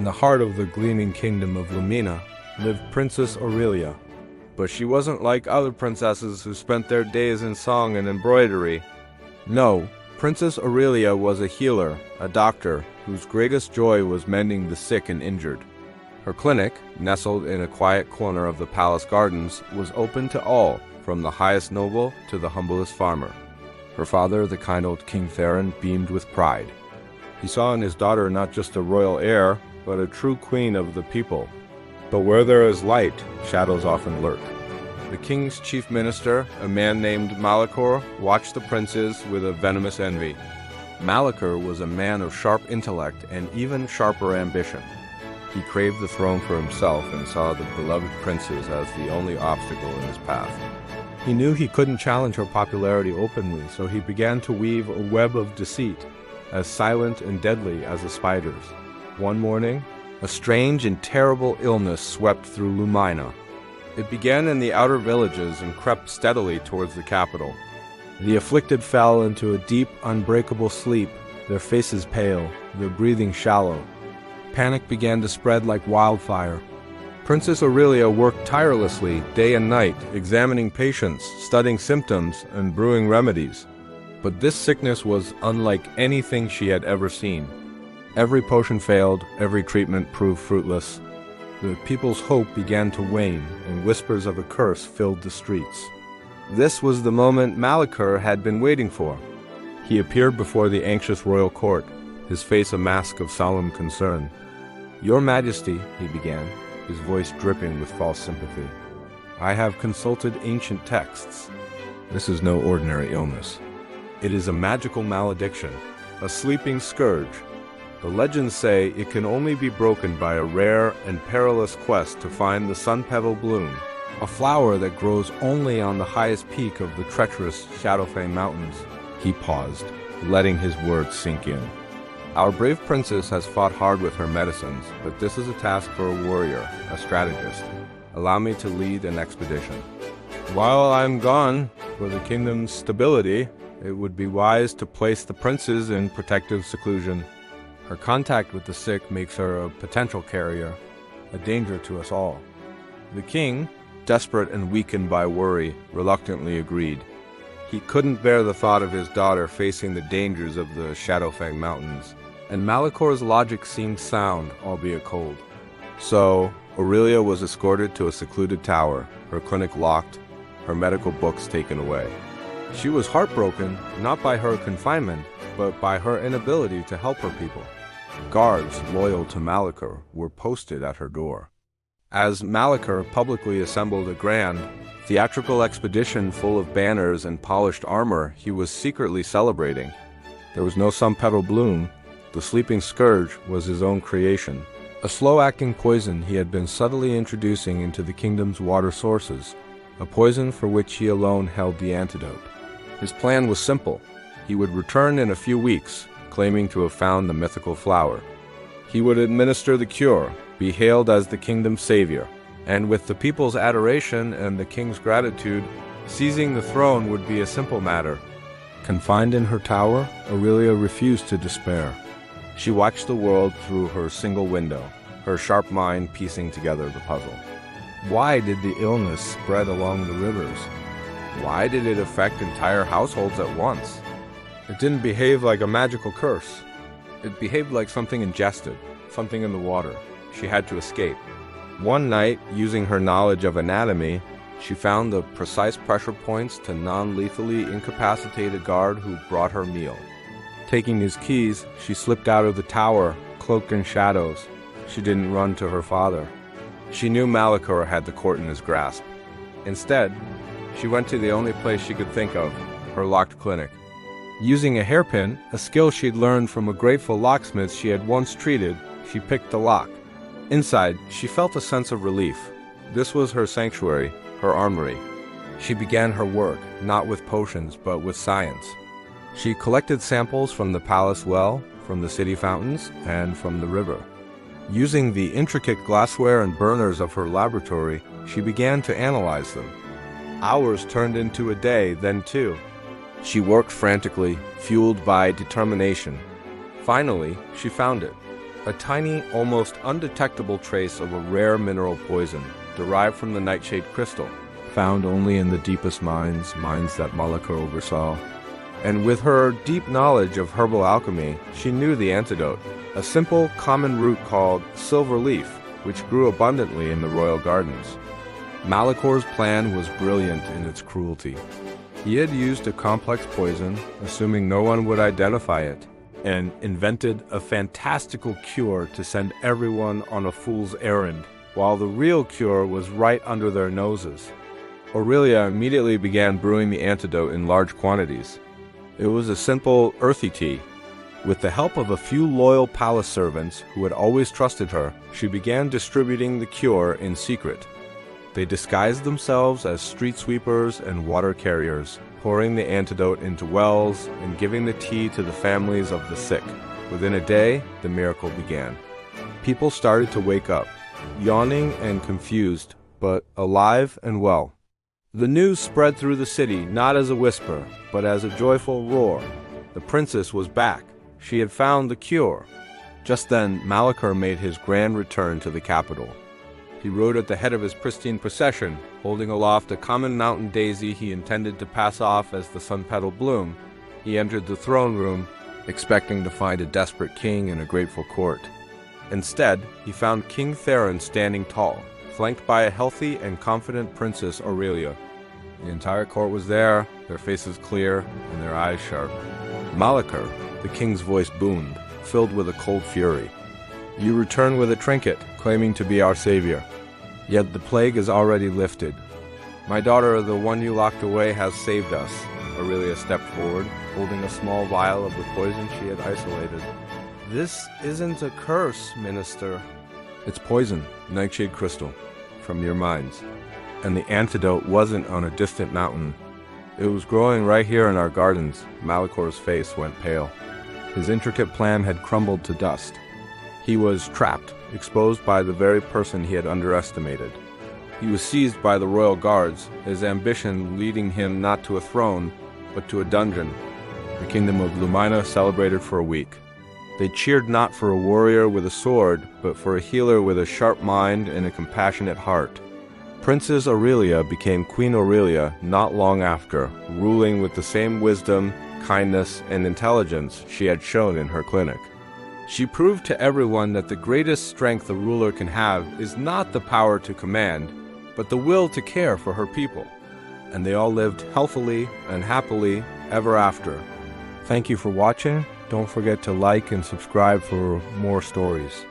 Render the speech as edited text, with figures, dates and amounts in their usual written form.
In the heart of the gleaming kingdom of Lumina lived Princess Aurelia. But she wasn't like other princesses who spent their days in song and embroidery. No, Princess Aurelia was a healer, a doctor, whose greatest joy was mending the sick and injured. Her clinic, nestled in a quiet corner of the palace gardens, was open to all, from the highest noble to the humblest farmer. Her father, the kind old King Theron, beamed with pride. He saw in his daughter not just a royal heir, but a true queen of the people. But where there is light, shadows often lurk. The king's chief minister, a man named Malachor, watched the princes with a venomous envy. Malachor was a man of sharp intellect and even sharper ambition. He craved the throne for himself and saw the beloved princes as the only obstacle in his path. He knew he couldn't challenge her popularity openly, so he began to weave a web of deceit, as silent and deadly as a spider's. One morning, a strange and terrible illness swept through Lumina. It began in the outer villages and crept steadily towards the capital. The afflicted fell into a deep, unbreakable sleep, their faces pale, their breathing shallow. Panic began to spread like wildfire. Princess Aurelia worked tirelessly, day and night, examining patients, studying symptoms, and brewing remedies. But this sickness was unlike anything she had ever seen. Every potion failed, every treatment proved fruitless. The people's hope began to wane, and whispers of a curse filled the streets. This was the moment Malachor had been waiting for. He appeared before the anxious royal court, his face a mask of solemn concern. "Your Majesty," he began, his voice dripping with false sympathy, "I have consulted ancient texts. This is no ordinary illness. It is a magical malediction, a sleeping scourge. The legends say it can only be broken by a rare and perilous quest to find the sun petal bloom, a flower that grows only on the highest peak of the treacherous Shadowfang Mountains." He paused, letting his words sink in. "Our brave princess has fought hard with her medicines, but this is a task for a warrior, a strategist. Allow me to lead an expedition. While I'm gone, for the kingdom's stability, it would be wise to place the princes in protective seclusion. Her contact with the sick makes her a potential carrier, a danger to us all." The king, desperate and weakened by worry, reluctantly agreed. He couldn't bear the thought of his daughter facing the dangers of the Shadowfang Mountains, and Malachor's logic seemed sound, albeit cold. So, Aurelia was escorted to a secluded tower, her clinic locked, her medical books taken away. She was heartbroken, not by her confinement, but by her inability to help her people. Guards loyal to Malachor were posted at her door. As Malachor publicly assembled a grand, theatrical expedition full of banners and polished armor, he was secretly celebrating. There was no sun petal bloom. The sleeping scourge was his own creation, a slow-acting poison he had been subtly introducing into the kingdom's water sources, a poison for which he alone held the antidote. His plan was simple. He would return in a few weeks, claiming to have found the mythical flower. He would administer the cure, be hailed as the kingdom's savior, and with the people's adoration and the king's gratitude, seizing the throne would be a simple matter. Confined in her tower, Aurelia refused to despair. She watched the world through her single window, her sharp mind piecing together the puzzle. Why did the illness spread along the rivers? Why did it affect entire households at once? It didn't behave like a magical curse. It behaved like something ingested, something in the water. She had to escape. One night, using her knowledge of anatomy, she found the precise pressure points to non-lethally incapacitate a guard who brought her meal. Taking his keys, she slipped out of the tower, cloaked in shadows. She didn't run to her father. She knew Malachor had the court in his grasp. Instead, she went to the only place she could think of, her locked clinic. Using a hairpin, a skill she'd learned from a grateful locksmith she had once treated, she picked the lock. Inside, she felt a sense of relief. This was her sanctuary, her armory. She began her work, not with potions, but with science. She collected samples from the palace well, from the city fountains, and from the river. Using the intricate glassware and burners of her laboratory, she began to analyze them. Hours turned into a day, then two. She worked frantically, fueled by determination. Finally, she found it. a tiny, almost undetectable trace of a rare mineral poison derived from the nightshade crystal, found only in the deepest mines that Malika oversaw. And with her deep knowledge of herbal alchemy, she knew the antidote, a simple, common root called silver leaf, which grew abundantly in the royal gardens. Malikor's plan was brilliant in its cruelty. He had used a complex poison, assuming no one would identify it, and invented a fantastical cure to send everyone on a fool's errand, while the real cure was right under their noses. Aurelia immediately began brewing the antidote in large quantities. It was a simple, earthy tea. With the help of a few loyal palace servants who had always trusted her, she began distributing the cure in secret. They disguised themselves as street sweepers and water carriers, pouring the antidote into wells and giving the tea to the families of the sick. Within a day, the miracle began. People started to wake up, yawning and confused, but alive and well. The news spread through the city not as a whisper, but as a joyful roar. The princess was back. She had found the cure. Just then, Malikar made his grand return to the capital. He rode at the head of his pristine procession, holding aloft a common mountain daisy he intended to pass off as the sun petal bloom. He entered the throne room, expecting to find a desperate king and a grateful court. Instead, he found King Theron standing tall, flanked by a healthy and confident Princess Aurelia. The entire court was there, their faces clear and their eyes sharp. Malikar, the king's voice boomed, filled with a cold fury. You return with a trinket, claiming to be our savior. Yet the plague is already lifted. My daughter, the one you locked away, has saved us. Aurelia stepped forward, holding a small vial of the poison she had isolated. This isn't a curse, Minister. It's poison, nightshade crystal, from your mines. And the antidote wasn't on a distant mountain. It was growing right here in our gardens. Malikor's face went pale. His intricate plan had crumbled to dust. He was trapped, exposed by the very person he had underestimated. He was seized by the royal guards, his ambition leading him not to a throne, but to a dungeon. The kingdom of Lumina celebrated for a week. They cheered not for a warrior with a sword, but for a healer with a sharp mind and a compassionate heart. Princess Aurelia became Queen Aurelia not long after, ruling with the same wisdom, kindness, and intelligence she had shown in her clinic. She proved to everyone that the greatest strength a ruler can have is not the power to command, but the will to care for her people. And they all lived healthily and happily ever after. Thank you for watching. Don't forget to like and subscribe for more stories.